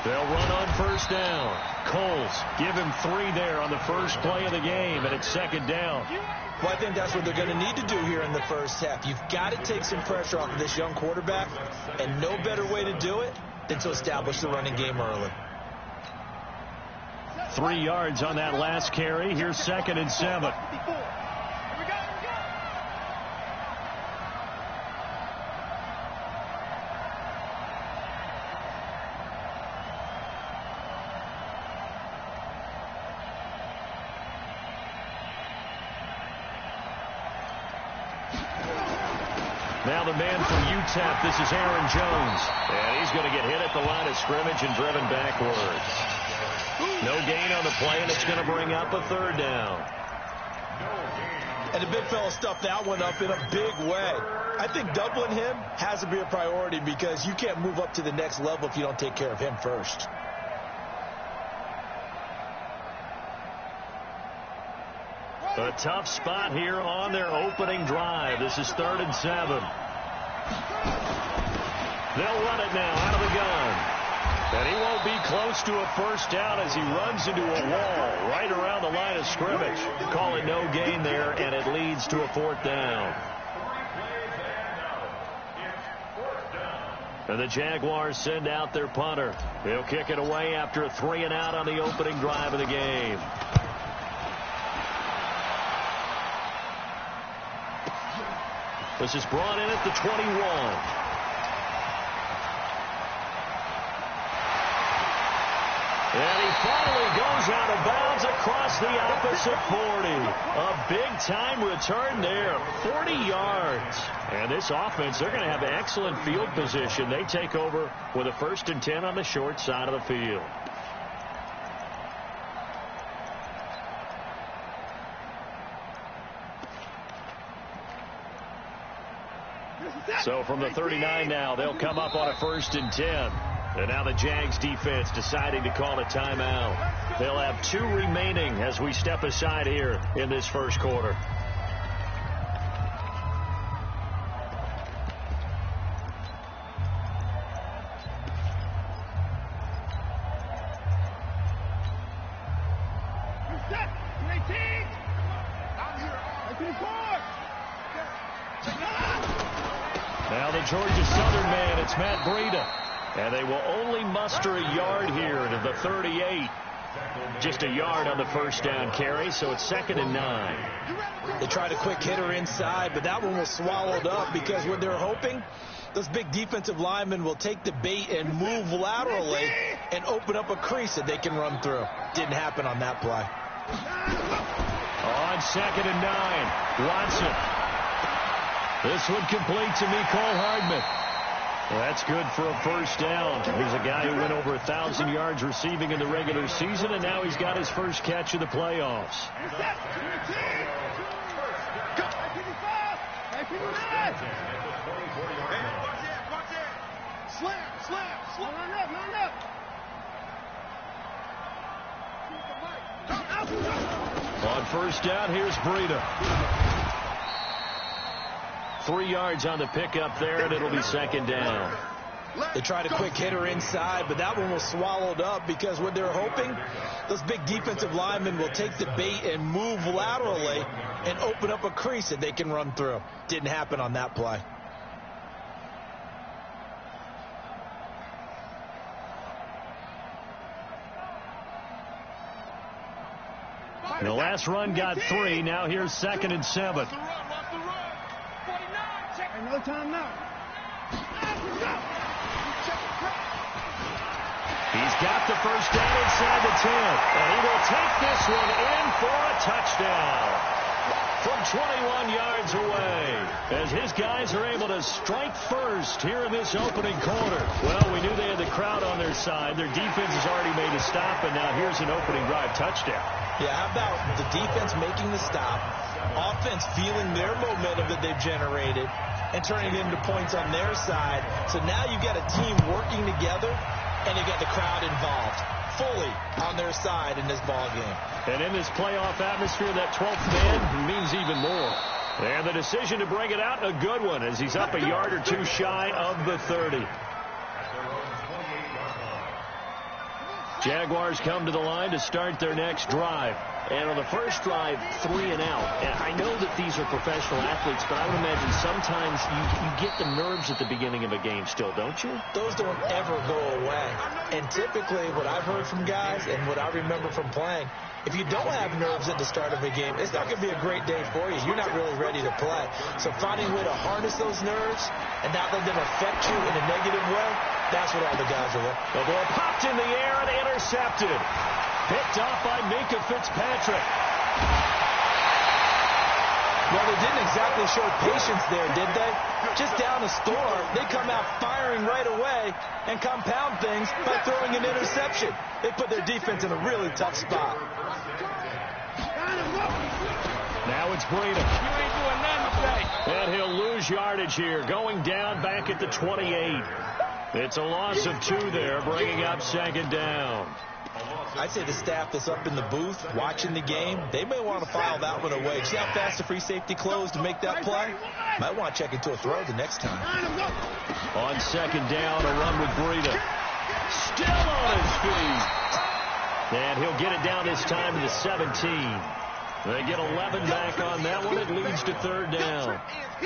They'll run on first down. Coles give him 3 there on the first play of the game, and it's second down. Well, I think that's what they're going to need to do here in the first half. You've got to take some pressure off of this young quarterback, and no better way to do it than to establish the running game early. 3 yards on that last carry. Here's 2nd and 7. Now the man from UTEP, this is Aaron Jones. And he's going to get hit at the line of scrimmage and driven backwards. No gain on the play, and it's going to bring up a 3rd down. And the big fella stuffed that one up in a big way. I think doubling him has to be a priority because you can't move up to the next level if you don't take care of him first. A tough spot here on their opening drive. This is 3rd and 7. They'll run it now out of the gun. And he won't be close to a first down as he runs into a wall right around the line of scrimmage. Call it no gain there, and it leads to a 4th down. And the Jaguars send out their punter. They'll kick it away after a 3 and out on the opening drive of the game. This is brought in at the 21. And he finally goes out of bounds across the opposite 40. A big-time return there, 40 yards. And this offense, they're going to have excellent field position. They take over with a 1st and 10 on the short side of the field. So from the 39 now, they'll come up on a 1st and 10. And now the Jags defense deciding to call a timeout. They'll have 2 remaining as we step aside here in this first quarter. Now the Georgia Southern man, it's Matt Breida. And they will only muster a yard here to the 38. Just a yard on the first down carry, so it's 2nd and 9. They tried a quick hitter inside, but that one was swallowed up because what they're hoping, those big defensive linemen will take the bait and move laterally and open up a crease that they can run through. Didn't happen on that play. On 2nd and 9, Watson. This one complete to Mecole Hardman. Well, that's good for a first down. He's a guy who went over 1,000 yards receiving in the regular season, and now he's got his first catch of the playoffs. On first down, here's Breida. 3 yards on the pickup there, and it'll be 2nd down. They tried a quick hitter inside, but that one was swallowed up because what they're hoping, those big defensive linemen will take the bait and move laterally and open up a crease that they can run through. Didn't happen on that play. The last run got 3. Now here's 2nd and 7. No time now. He's got the first down inside the 10. And he will take this one in for a touchdown from 21 yards away, as his guys are able to strike first here in this opening quarter. Well, we knew they had the crowd on their side. Their defense has already made a stop, and now here's an opening drive touchdown. Yeah, how about the defense making the stop, offense feeling their momentum that they've generated, and turning it into points on their side. So now you've got a team working together, and you've got the crowd involved. fully on their side in this ball game. And in this playoff atmosphere, that 12th man means even more. And the decision to bring it out, a good one, as he's up a yard or two shy of the 30. Jaguars come to the line to start their next drive. And on the first drive, 3 and out. And I know that these are professional athletes, but I would imagine sometimes you get the nerves at the beginning of a game still, don't you? Those don't ever go away. And typically what I've heard from guys and what I remember from playing, if you don't have nerves at the start of a game, it's not going to be a great day for you. You're not really ready to play. So finding a way to harness those nerves and not let them affect you in a negative way, that's what all the guys are looking for. The ball popped in the air and intercepted. Picked off by Minkah Fitzpatrick. Well, they didn't exactly show patience there, did they? Just down a score, they come out firing right away and compound things by throwing an interception. They put their defense in a really tough spot. Now it's Breida. You ain't doing nothing today. And he'll lose yardage here, going down back at the 28. It's a loss of 2 there, bringing up second down. I'd say the staff that's up in the booth watching the game, they may want to file that one away. See how fast the free safety closed to make that play? Might want to check into a throw the next time. On second down, a run with Breida. Still on his feet. And he'll get it down this time to the 17. They get 11 back on that one. It leads to third down.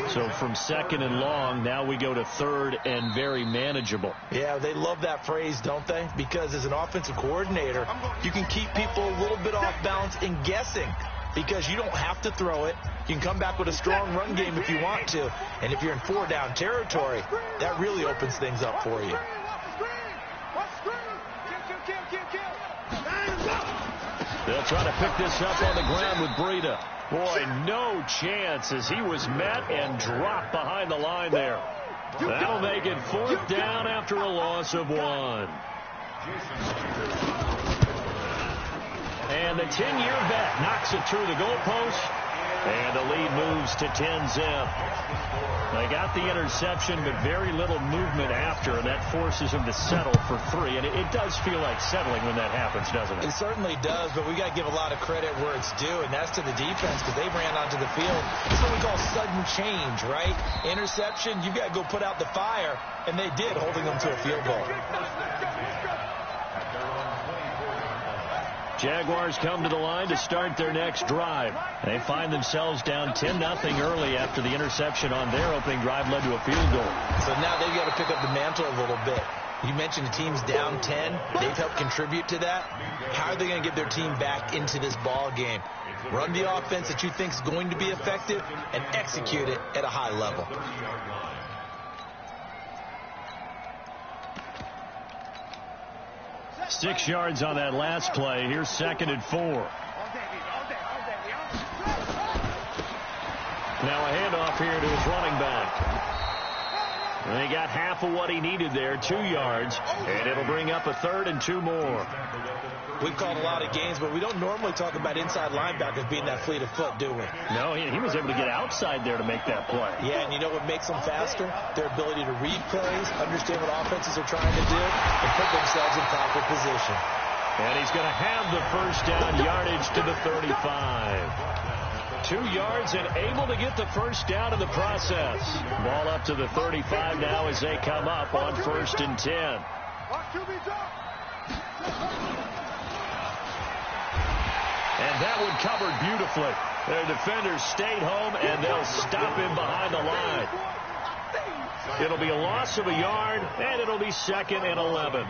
So from second and long, now we go to third and very manageable. Yeah, they love that phrase, don't they? Because as an offensive coordinator, you can keep people a little bit off balance and guessing because you don't have to throw it. You can come back with a strong run game if you want to. And if you're in 4-down territory, that really opens things up for you. They'll try to pick this up on the ground with Breida. Boy, no chance as he was met and dropped behind the line there. That'll make it 4th down after a loss of 1. And the 10-year vet knocks it through the goalpost. And the lead moves to 10-zip. They got the interception, but very little movement after, and that forces them to settle for 3. And it does feel like settling when that happens, doesn't it? It certainly does, but we got to give a lot of credit where it's due, and that's to the defense because they ran onto the field. It's what we call sudden change, right? Interception, you've got to go put out the fire, and they did, holding them to a field goal. Jaguars come to the line to start their next drive. They find themselves down 10-0 early after the interception on their opening drive led to a field goal. So now they've got to pick up the mantle a little bit. You mentioned the team's down 10. They've helped contribute to that. How are they going to get their team back into this ball game? Run the offense that you think is going to be effective and execute it at a high level. Six yards on that last play. Here's second and 4. Now a handoff here to his running back. And he got half of what he needed there, 2 yards, and it'll bring up a 3rd and 2 more. We've called a lot of games, but we don't normally talk about inside linebackers being that fleet of foot, do we? No, he was able to get outside there to make that play. Yeah, and you know what makes them faster? Their ability to read plays, understand what offenses are trying to do, and put themselves in proper position. And he's going to have the first down yardage to the 35. 2 yards and able to get the first down in the process. Ball up to the 35 now as they come up on 1st and 10. And that one covered beautifully. Their defenders stayed home, and they'll stop him behind the line. It'll be a loss of a yard, and it'll be 2nd and 11.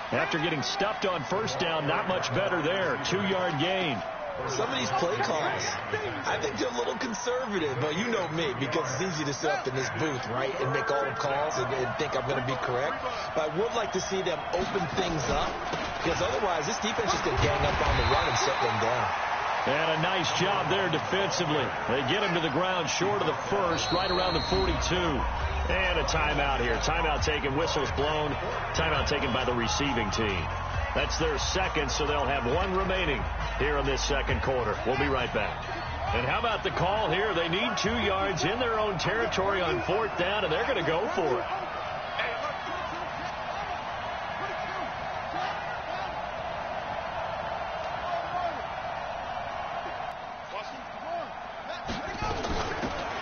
After getting stuffed on first down, not much better there. 2-yard gain. Some of these play calls, I think they're a little conservative, but you know me, because it's easy to sit up in this booth, right, and make all the calls and think I'm going to be correct. But I would like to see them open things up, because otherwise this defense is going to gang up on the run and shut them down. And a nice job there defensively. They get him to the ground short of the first, right around the 42. And a timeout here. Timeout taken, whistles blown. Timeout taken by the receiving team. That's their second, so they'll have 1 remaining here in this second quarter. We'll be right back. And how about the call here? They need 2 yards in their own territory on 4th down, and they're going to go for it.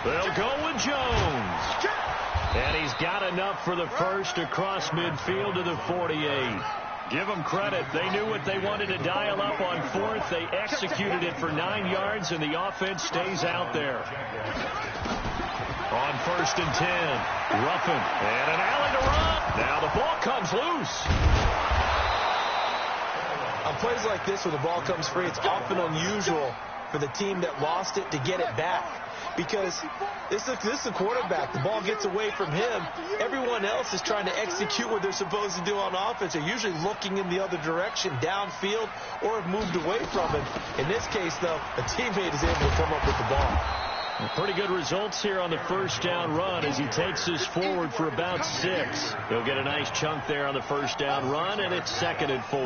They'll go with Jones. And he's got enough for the first across midfield to the 48. Give them credit. They knew what they wanted to dial up on 4th. They executed it for 9 yards, and the offense stays out there. On 1st and 10, Ruffin, and an alley to run. Now the ball comes loose. On plays like this where the ball comes free, it's often unusual for the team that lost it to get it back. Because this is a quarterback. The ball gets away from him. Everyone else is trying to execute what they're supposed to do on offense. They're usually looking in the other direction, downfield, or have moved away from it. In this case, though, a teammate is able to come up with the ball. Pretty good results here on the 1st down run as he takes this forward for about 6. He'll get a nice chunk there on the 1st down run, and it's 2nd and 4.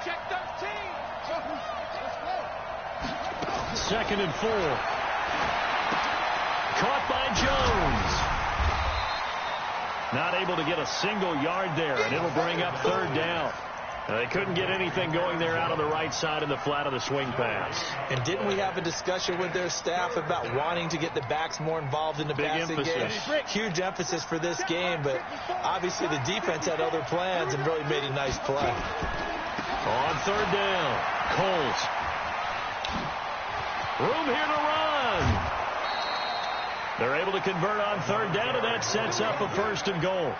Check 13. 2nd and 4. Caught by Jones. Not able to get a single yard there, and it'll bring up 3rd down. They couldn't get anything going there out on the right side of the flat of the swing pass. And didn't we have a discussion with their staff about wanting to get the backs more involved in the passing game? Huge emphasis for this game, but obviously the defense had other plans and really made a nice play. On 3rd down, Coles. Room here to run. They're able to convert on 3rd down, and that sets up a 1st and goal.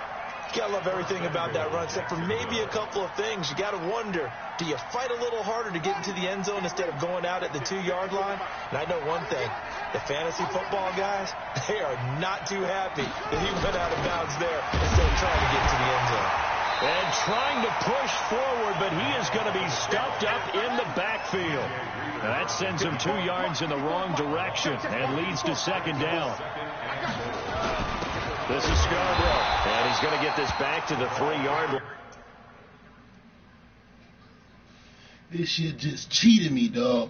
You gotta love everything about that run, except for maybe a couple of things. You gotta wonder, do you fight a little harder to get into the end zone instead of going out at the 2-yard line? And I know one thing, the fantasy football guys, they are not too happy that he went out of bounds there instead of trying to get to the end zone. And trying to push forward, but he is going to be stuffed up in the backfield. Now that sends him 2 yards in the wrong direction and leads to 2nd down. This is Scarborough, and he's going to get this back to the 3-yard line. This shit just cheated me, dog.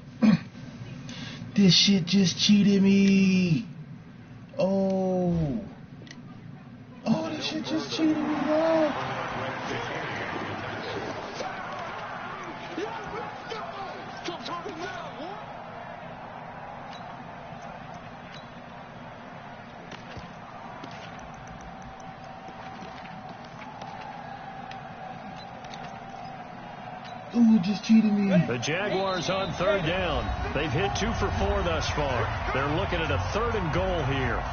This shit just cheated me. Oh, this shit just cheated me, dog. Ooh, just cheated me. The Jaguars on 3rd down. They've hit 2 for 4 thus far. They're looking at a 3rd and goal here.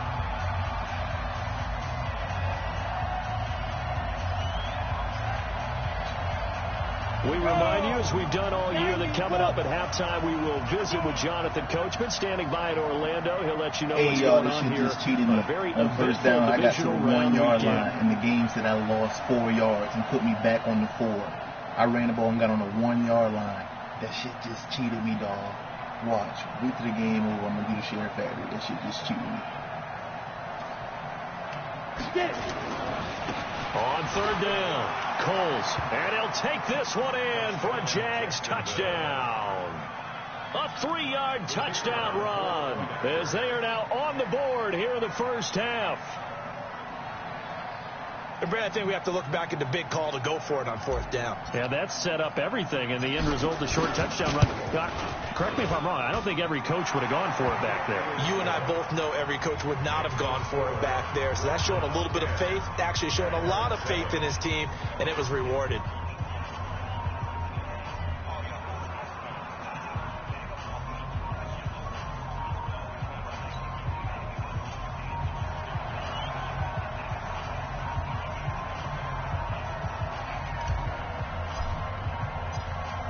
We remind you, as we've done all year, that coming up at halftime, we will visit with Jonathan Coachman, standing by in Orlando. He'll let you know what's going on here. Just cheated me. A very on 1st down, I got to the 1-yard weekend. line. And the game said I lost 4 yards and put me back on the 4. I ran the ball and got on the 1-yard line. That shit just cheated me, dog. Watch. Wait till the game over. I'm going to do the Sheriff Factory. That shit just cheated me. On 3rd down, Coles. And he'll take this one in for a Jags touchdown. A 3-yard touchdown run as they are now on the board here in the 1st half. And Brad, I think we have to look back at the big call to go for it on 4th down. Yeah, that set up everything, and the end result, the short touchdown run. Correct me if I'm wrong. I don't think every coach would have gone for it back there. You and I both know every coach would not have gone for it back there. So that's showing a little bit of faith, actually showing a lot of faith in his team, and it was rewarded.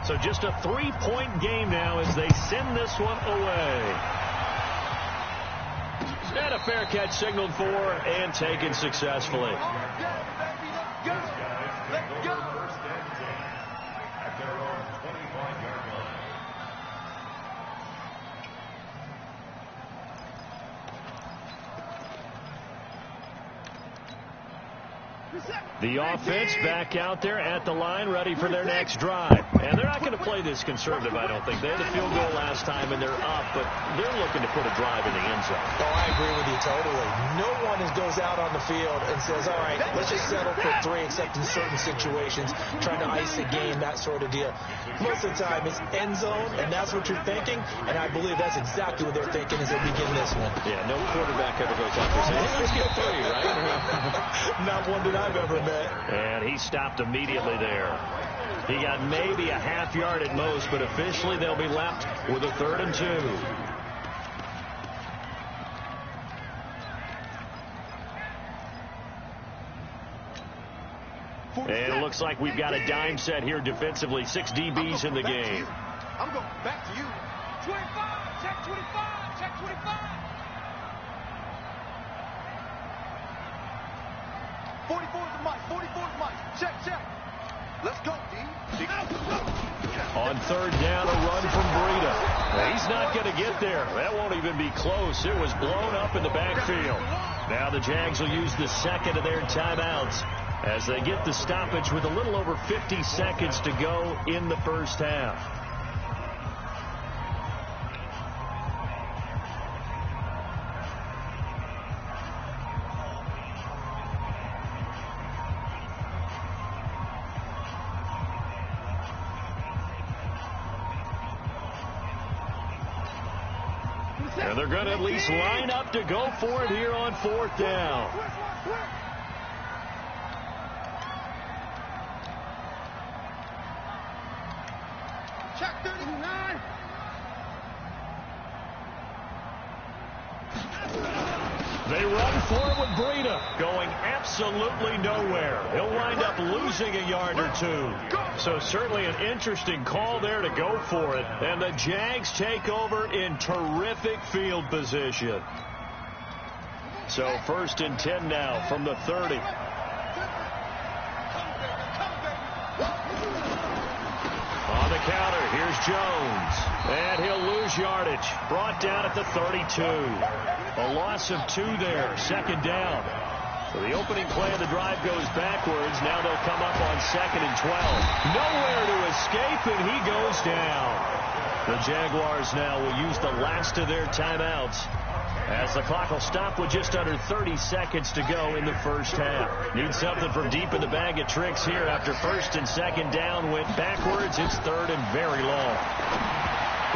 So just a 3-point game now as they send this one away. And a fair catch signaled for and taken successfully. The offense back out there at the line, ready for their next drive. And they're not going to play this conservative, I don't think. They had a field goal last time, and they're up, but they're looking to put a drive in the end zone. Oh, I agree with you totally. No one goes out on the field and says, all right, let's just settle for 3, except in certain situations, trying to ice a game, that sort of deal. Most of the time, it's end zone, and that's what you're thinking, and I believe that's exactly what they're thinking as they begin this one. Yeah, no quarterback ever goes out there saying, hey, let's get 3, right? Not one that I've ever met. And he stopped immediately there. He got maybe a half yard at most, but officially they'll be left with a 3rd and 2. And it looks like we've got a dime set here defensively. 6 DBs in the game. I'm going back to you. 25, check 25, check 25. 44 is the mic, 44 is the mic. Check, check. Let's go, D. On 3rd down, a run from Breida. He's not going to get there. That won't even be close. It was blown up in the backfield. Now the Jags will use the second of their timeouts as they get the stoppage with a little over 50 seconds to go in the first half. And they're going to at least line up to go for it here on 4th down. Check 39. They run for it with Breida, going absolutely nowhere. He'll wind up losing a yard or 2. So certainly an interesting call there to go for it. And the Jags take over in terrific field position. So 1st and 10 now from the 30. On the counter, here's Jones. And he'll lose yardage. Brought down at the 32. A loss of 2 there. 2nd down. So the opening play of the drive goes backwards. Now they'll come up on 2nd and 12. Nowhere to escape, and he goes down. The Jaguars now will use the last of their timeouts as the clock will stop with just under 30 seconds to go in the first half. Need something from deep in the bag of tricks here after 1st and 2nd down went backwards. It's 3rd and very long.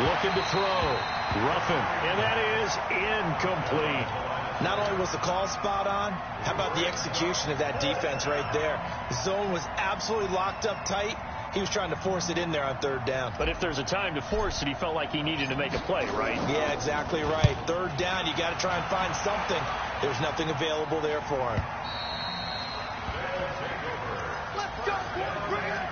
Looking to throw. Ruffin, and that is incomplete. Not only was the call spot on, how about the execution of that defense right there? The zone was absolutely locked up tight. He was trying to force it in there on 3rd down. But if there's a time to force it, he felt like he needed to make a play, right? Yeah, exactly right. 3rd down, you got to try and find something. There's nothing available there for him. Let's go, boys.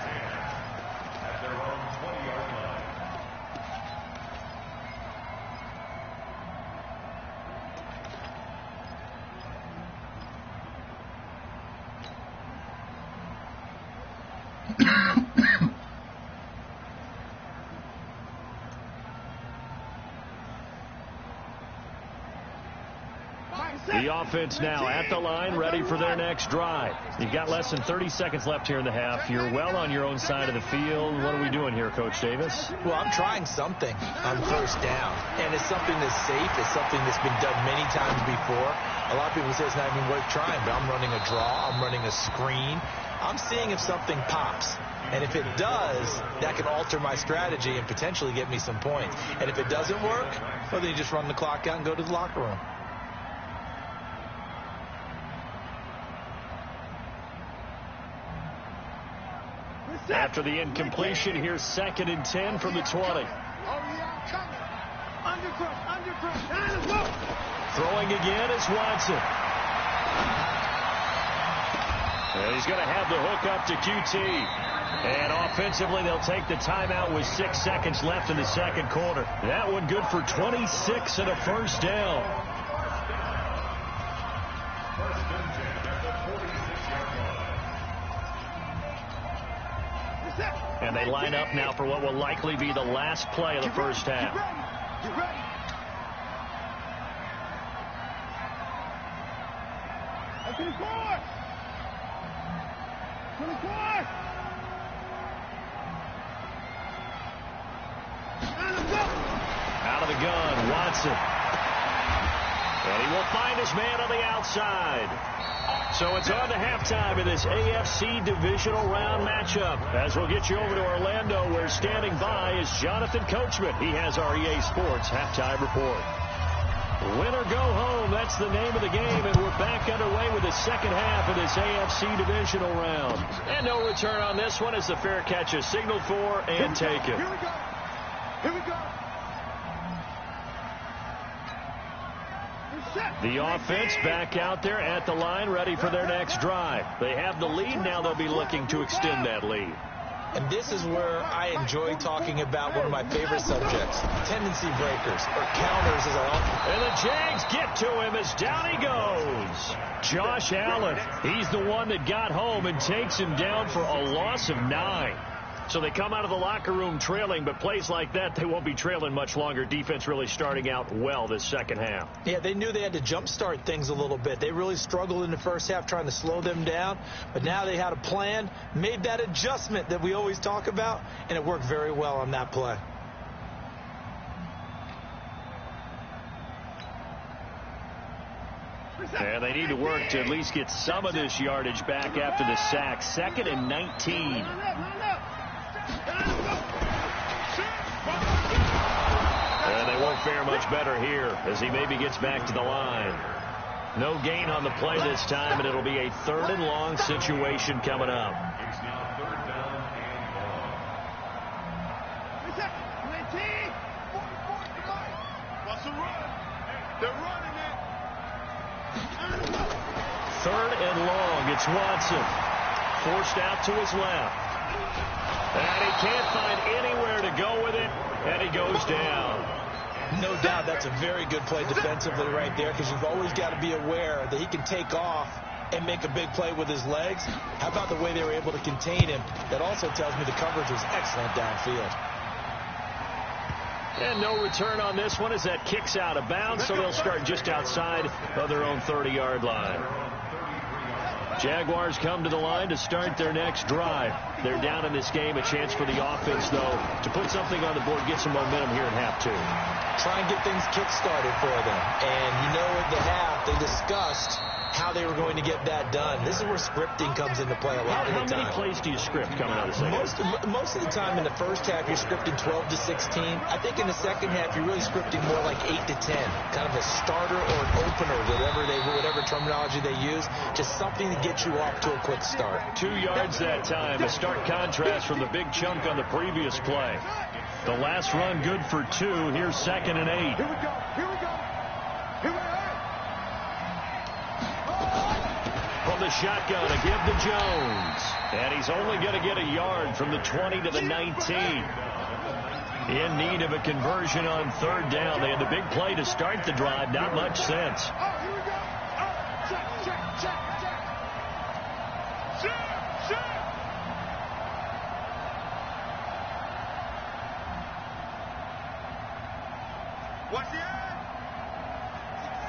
The offense now at the line, ready for their next drive. You've got less than 30 seconds left here in the half. You're well on your own side of the field. What are we doing here, Coach Davis? Well, I'm trying something on 1st down, and it's something that's safe. It's something that's been done many times before. A lot of people say it's not even worth trying, but I'm running a draw. I'm running a screen. I'm seeing if something pops. And if it does, that can alter my strategy and potentially get me some points. And if it doesn't work, well, then you just run the clock out and go to the locker room. After the incompletion, here's 2nd and 10 from the 20. Oh, yeah, I'm coming. Undercross. Now let's go. Throwing again is Watson. And he's going to have the hook up to QT. And offensively, they'll take the timeout with 6 seconds left in the 2nd quarter. That one good for 26 and a 1st down. And they line up now for what will likely be the last play of the first half. Get ready. Open the board. Out of the gun, Watson. And he will find his man on the outside. So it's on to halftime in this AFC divisional round matchup. As we'll get you over to Orlando, where standing by is Jonathan Coachman. He has our EA Sports halftime report. Win or go home, that's the name of the game, and we're back underway with the second half of this AFC divisional round. And no return on this one as the fair catch is signaled for and taken. Here we go. Here we go. The offense back out there at the line, ready for their next drive. They have the lead. Now they'll be looking to extend that lead. And this is where I enjoy talking about one of my favorite subjects, tendency breakers, or counters as I often. And the Jags get to him as down he goes. Josh Allen, he's the one that got home and takes him down for a loss of 9. So they come out of the locker room trailing, but plays like that, they won't be trailing much longer. Defense really starting out well this second half. Yeah, they knew they had to jumpstart things a little bit. They really struggled in the first half trying to slow them down, but now they had a plan, made that adjustment that we always talk about, and it worked very well on that play. And they need to work to at least get some of this yardage back after the sack. 2nd and 19. And they won't fare much better here as he maybe gets back to the line. No gain on the play this time, and it'll be a 3rd and long situation coming up. They're running it. 3rd and long. It's Watson. Forced out to his left. And he can't find anywhere to go with it, and he goes down. No doubt that's a very good play defensively right there, because you've always got to be aware that he can take off and make a big play with his legs. How about the way they were able to contain him? That also tells me the coverage was excellent downfield. And no return on this one as that kicks out of bounds, so they'll start just outside of their own 30-yard line. Jaguars come to the line to start their next drive. They're down in this game. A chance for the offense, though, to put something on the board, get some momentum here in half 2. Try and get things kick-started for them. And you know, at the half, they discussed how they were going to get that done. This is where scripting comes into play a lot of the time. How many plays do you script coming out of the second? Most of the time in the first half, you're scripting 12 to 16. I think in the second half, you're really scripting more like 8 to 10. Kind of a starter or an opener, whatever terminology they use. Just something to get you off to a quick start. 2 yards that time. A stark contrast from the big chunk on the previous play. The last run good for 2. Here's 2nd and 8. Here we go. Here we go. Here we go. From the shotgun, a give to Jones. And he's only going to get a yard from the 20 to the 19. In need of a conversion on 3rd down. They had the big play to start the drive. Not much sense. Oh, here we go. Oh, check. Watch the end.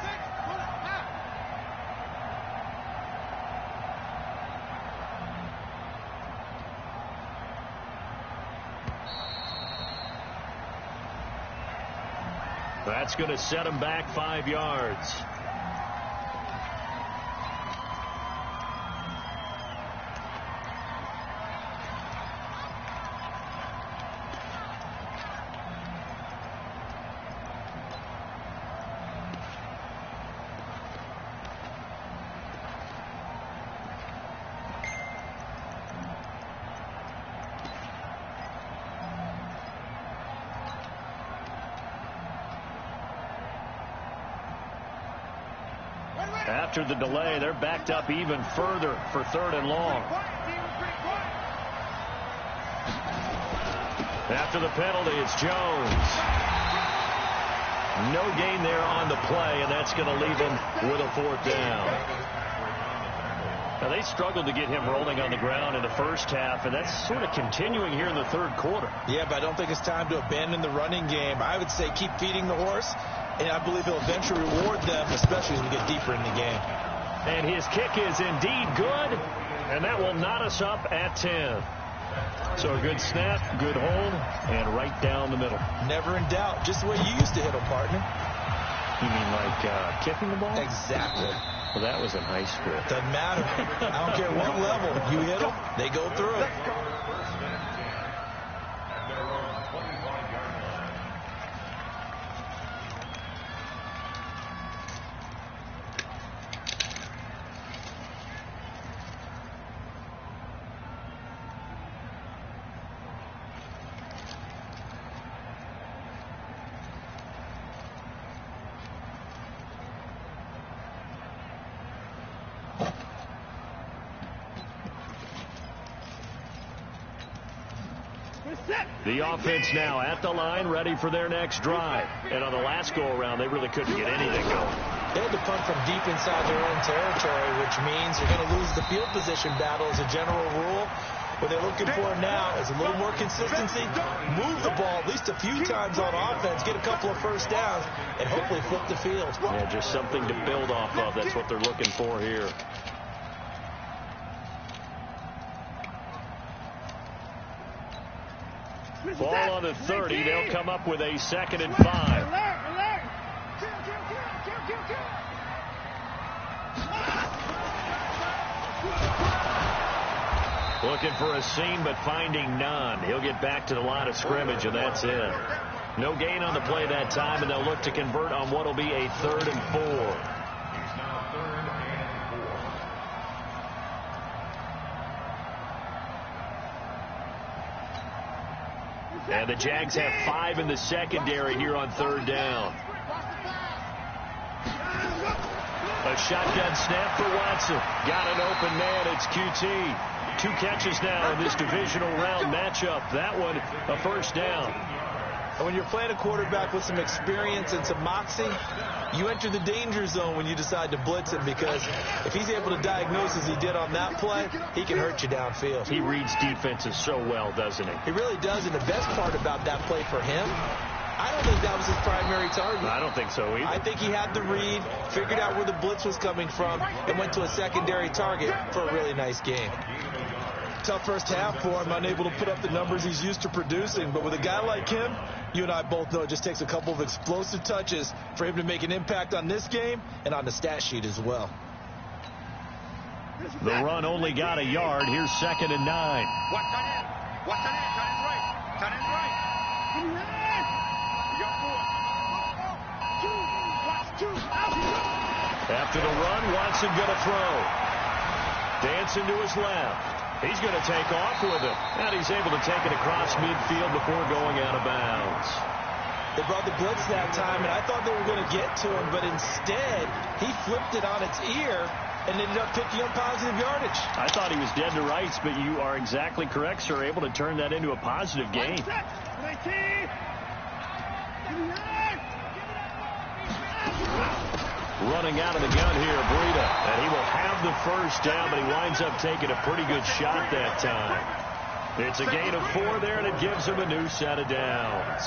6, pull it back. That's going to set him back 5 yards. After the delay, they're backed up even further for 3rd and long. After the penalty, it's Jones. No gain there on the play, and that's going to leave him with a 4th down. Now, they struggled to get him rolling on the ground in the first half, and that's sort of continuing here in the 3rd quarter. Yeah, but I don't think it's time to abandon the running game. I would say keep feeding the horse, and I believe he'll eventually reward them, especially as we get deeper in the game. And his kick is indeed good. And that will knot us up at 10. So a good snap, good hold, and right down the middle. Never in doubt. Just the way you used to hit them, partner. You mean like kicking the ball? Exactly. Well, that was in high school. Doesn't matter. I don't care what level. You hit them, they go through. The offense now at the line, ready for their next drive. And on the last go-around, they really couldn't get anything going. They had to punt from deep inside their own territory, which means you're going to lose the field position battle as a general rule. What they're looking for now is a little more consistency, move the ball at least a few times on offense, get a couple of first downs, and hopefully flip the field. Yeah, just something to build off of. That's what they're looking for here. Ball on the 30. They'll come up with a 2nd and 5. Looking for a seam, but finding none. He'll get back to the line of scrimmage, and that's it. No gain on the play that time, and they'll look to convert on what will be a 3rd and 4. And the Jags have 5 in the secondary here on 3rd down. A shotgun snap for Watson. Got an open man. It's QT. 2 catches now in this divisional round matchup. That one, a first down. And when you're playing a quarterback with some experience and some moxie, you enter the danger zone when you decide to blitz him, because if he's able to diagnose as he did on that play, he can hurt you downfield. He reads defenses so well, doesn't he? He really does, and the best part about that play for him, I don't think that was his primary target. I don't think so either. I think he had the read, figured out where the blitz was coming from, and went to a secondary target for a really nice game. Tough first half for him, unable to put up the numbers he's used to producing. But with a guy like him, you and I both know it just takes a couple of explosive touches for him to make an impact on this game and on the stat sheet as well. The run only got a yard. Here's 2nd and 9. Watch that in. Watch that in. Cut in right. Cut in right. You got 4. Watch 2. After the run, Watson going to throw. Dancing to his left. He's going to take off with it. And he's able to take it across midfield before going out of bounds. They brought the blitz that time, and I thought they were going to get to him, but instead, he flipped it on its ear and ended up picking up positive yardage. I thought he was dead to rights, but you are exactly correct, sir. Able to turn that into a positive gain. Running out of the gun here, Breida. And he will have the first down, but he winds up taking a pretty good shot that time. It's a gain of 4 there, and it gives him a new set of downs.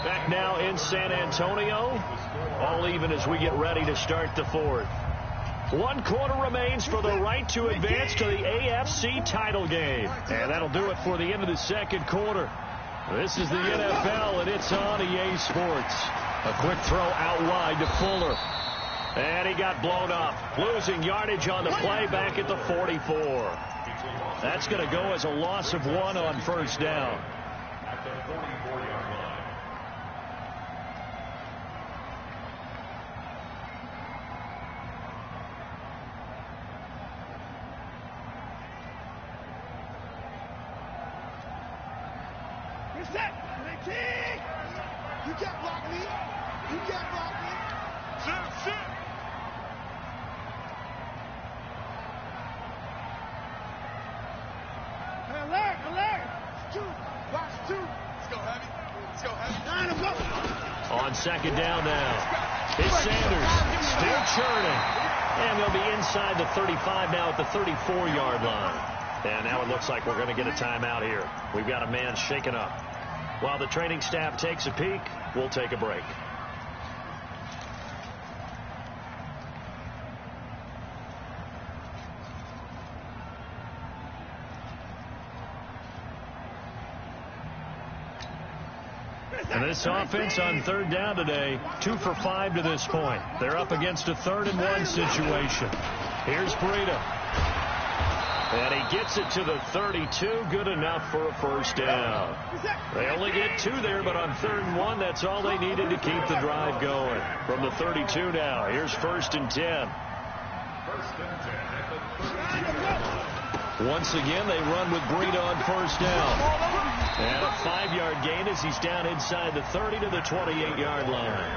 Back now in San Antonio. All even as we get ready to start the 4th. 1 quarter remains for the right to advance to the AFC title game. And that'll do it for the end of the 2nd quarter. This is the NFL, and it's on EA Sports. A quick throw out wide to Fuller. And he got blown up. Losing yardage on the play back at the 44. That's going to go as a loss of 1 on first down. At the 44-yard line. You can't block me. You can't block me. Sit. Alert. 2. Watch 2. Let's go heavy. 9 of them. On 2nd down now. It's Sanders. Still churning. And they'll be inside the 35 now at the 34-yard line. And now it looks like we're going to get a timeout here. We've got a man shaken up. While the training staff takes a peek, we'll take a break. And this offense on third down today, 2 for 5 to this point. They're up against a 3rd-and-1 situation. Here's Breida. And he gets it to the 32. Good enough for a first down. They only get 2 there, but on 3rd and 1, that's all they needed to keep the drive going. From the 32 now, here's 1st and 10. Once again, they run with Breida on first down. And a 5-yard gain as he's down inside the 30 to the 28-yard line.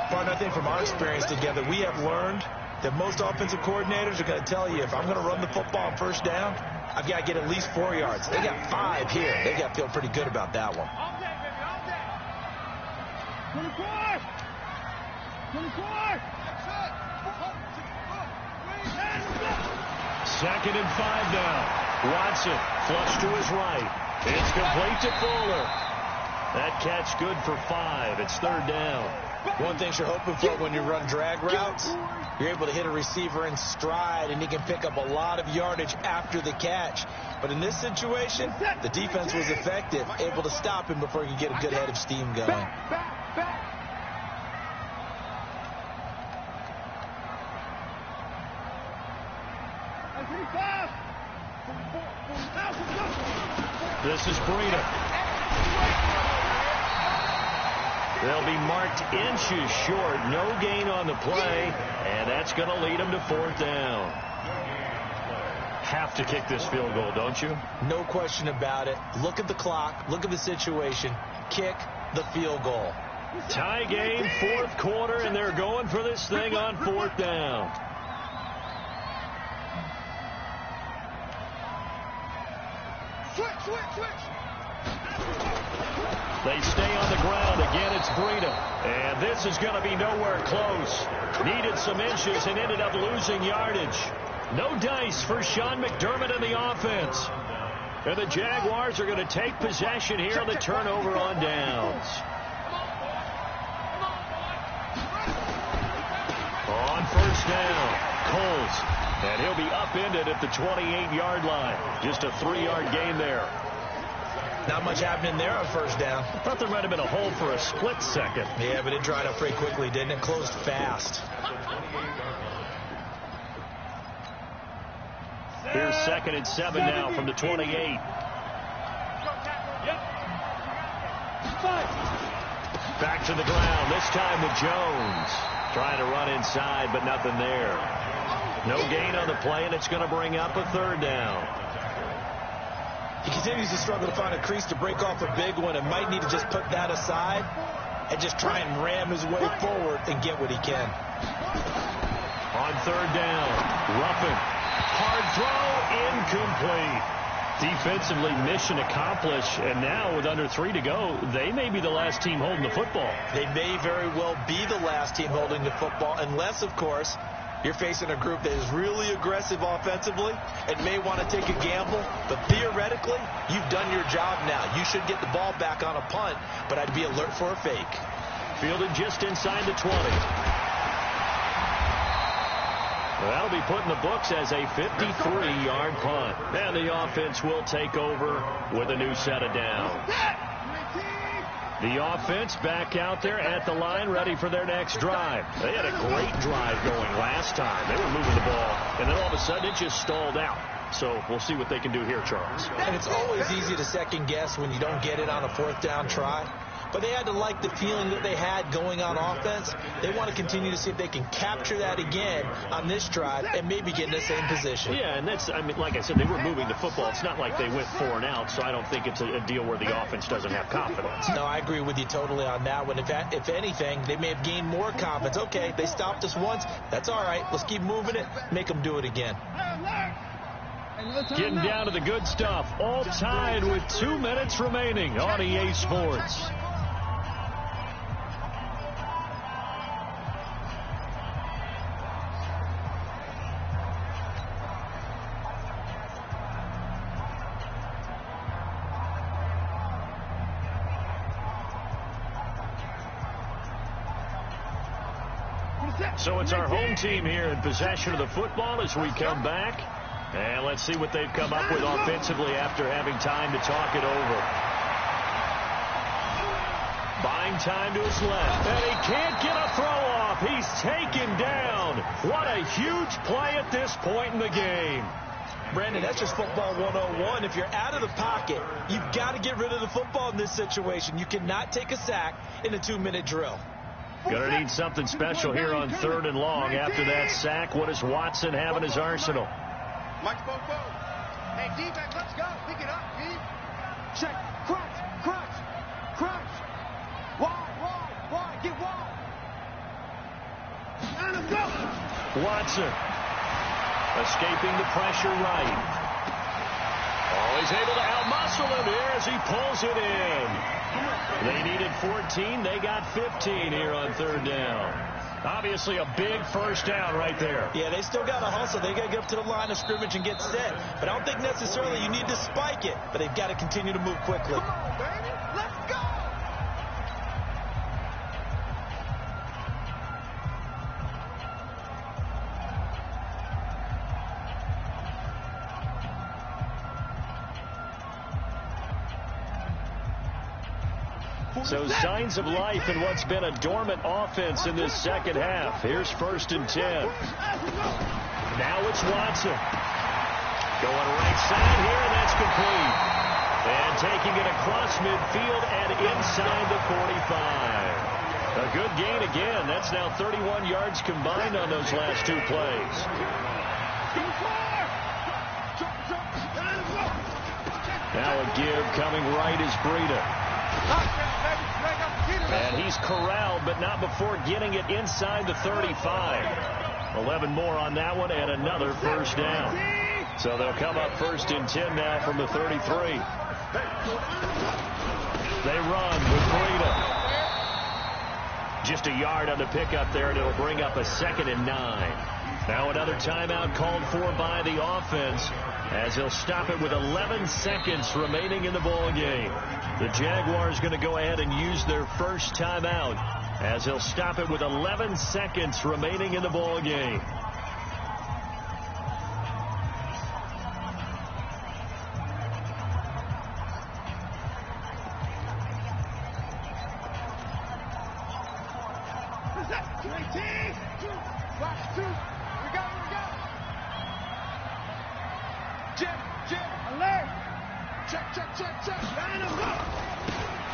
Partner, I think from our experience together, we have learned that most offensive coordinators are going to tell you, if I'm going to run the football on first down, I've got to get at least 4 yards. They got 5 here. They got to feel pretty good about that one. 24! 24! 2nd and 5 now. Watson flush to his right. It's complete to Fuller. That catch good for 5. It's 3rd down. One thing you're hoping for when you run drag routes, you're able to hit a receiver in stride, and he can pick up a lot of yardage after the catch. But in this situation, the defense was effective, able to stop him before he could get a good head of steam going. This is Breida. They'll be marked inches short. No gain on the play, and that's going to lead them to 4th down. Have to kick this field goal, don't you? No question about it. Look at the clock. Look at the situation. Kick the field goal. Tie game, 4th quarter, and they're going for this thing on 4th down. They stay on the ground. Again, it's Breida. And this is going to be nowhere close. Needed some inches and ended up losing yardage. No dice for Sean McDermott and the offense. And the Jaguars are going to take possession here on the turnover on downs. On first down, Coles. And he'll be upended at the 28-yard line. Just a 3-yard gain there. Not much happening there on first down. I thought there might have been a hole for a split second. Yeah, but it dried up pretty quickly, didn't it? Closed fast. Here's 2nd and 7 now from the 28. Back to the ground, this time with Jones. Trying to run inside, but nothing there. No gain on the play, and it's going to bring up a 3rd down. He continues to struggle to find a crease to break off a big one and might need to just put that aside and just try and ram his way forward and get what he can. On 3rd down, Ruffin. Hard throw, incomplete. Defensively, mission accomplished, and now with under 3 to go, they may be the last team holding the football. They may very well be the last team holding the football, unless, of course, you're facing a group that is really aggressive offensively and may want to take a gamble. But theoretically, you've done your job now. You should get the ball back on a punt, but I'd be alert for a fake. Fielded just inside the 20. Well, that'll be put in the books as a 53-yard punt. And the offense will take over with a new set of downs. The offense back out there at the line, ready for their next drive. They had a great drive going last time. They were moving the ball, and then all of a sudden it just stalled out. So we'll see what they can do here, Charles. And it's always easy to second guess when you don't get it on a 4th down try. But they had to like the feeling that they had going on offense. They want to continue to see if they can capture that again on this drive and maybe get in the same position. Yeah, and that's, I mean, like I said, they were moving the football. It's not like they went 4 and out, so I don't think it's a deal where the offense doesn't have confidence. No, I agree with you totally on that one. If anything, they may have gained more confidence. Okay, they stopped us once. That's all right. Let's keep moving it. Make them do it again. Getting down to the good stuff. All tied with 2 minutes remaining on EA Sports. So it's our home team here in possession of the football as we come back. And let's see what they've come up with offensively after having time to talk it over. Buying time to his left. And he can't get a throw off. He's taken down. What a huge play at this point in the game. Brandon, that's just football 101. If you're out of the pocket, you've got to get rid of the football in this situation. You cannot take a sack in a 2-minute drill. Gonna need something special here on 3rd and long after that sack. What does Watson have in his arsenal? Mike's both. Hey, D-back, let's go. Pick it up, D. Check. Crunch. Wide. Get wide. Line him up. Watson escaping the pressure right. Oh, he's able to outmuscle him here as he pulls it in. They needed 14. They got 15 here on 3rd down. Obviously a big first down right there. Yeah, they still got to hustle. They got to get up to the line of scrimmage and get set. But I don't think necessarily you need to spike it. But they've got to continue to move quickly. Come on, baby. Let's go. So signs of life in what's been a dormant offense in this second half. Here's 1st and 10. Now it's Watson. Going right side here, and that's complete. And taking it across midfield and inside the 45. A good gain again. That's now 31 yards combined on those last 2 plays. Now a give coming right is Breida. And he's corralled, but not before getting it inside the 35. 11 more on that one, and another first down. So they'll come up 1st and 10 now from the 33. They run with Breida. Just a yard on the pickup there, and it'll bring up a 2nd and 9. Now another timeout called for by the offense, as he'll stop it with 11 seconds remaining in the ball game. The Jaguars going to go ahead and use their first timeout, as he'll stop it with 11 seconds remaining in the ball game.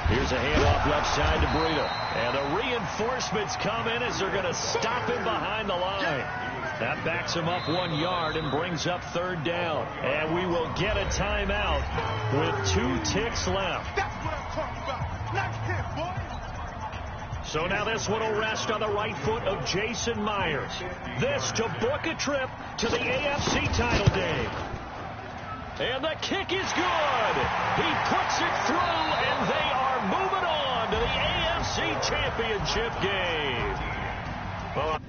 Here's a handoff left side to Breida. And the reinforcements come in as they're going to stop him behind the line. That backs him up 1 yard and brings up 3rd down. And we will get a timeout with 2 ticks left. That's what I'm talking about. Nice hit, boy. So now this one will rest on the right foot of Jason Myers. This to book a trip to the AFC title game. And the kick is good. He puts it through, and they are moving on to the AFC Championship game. Well,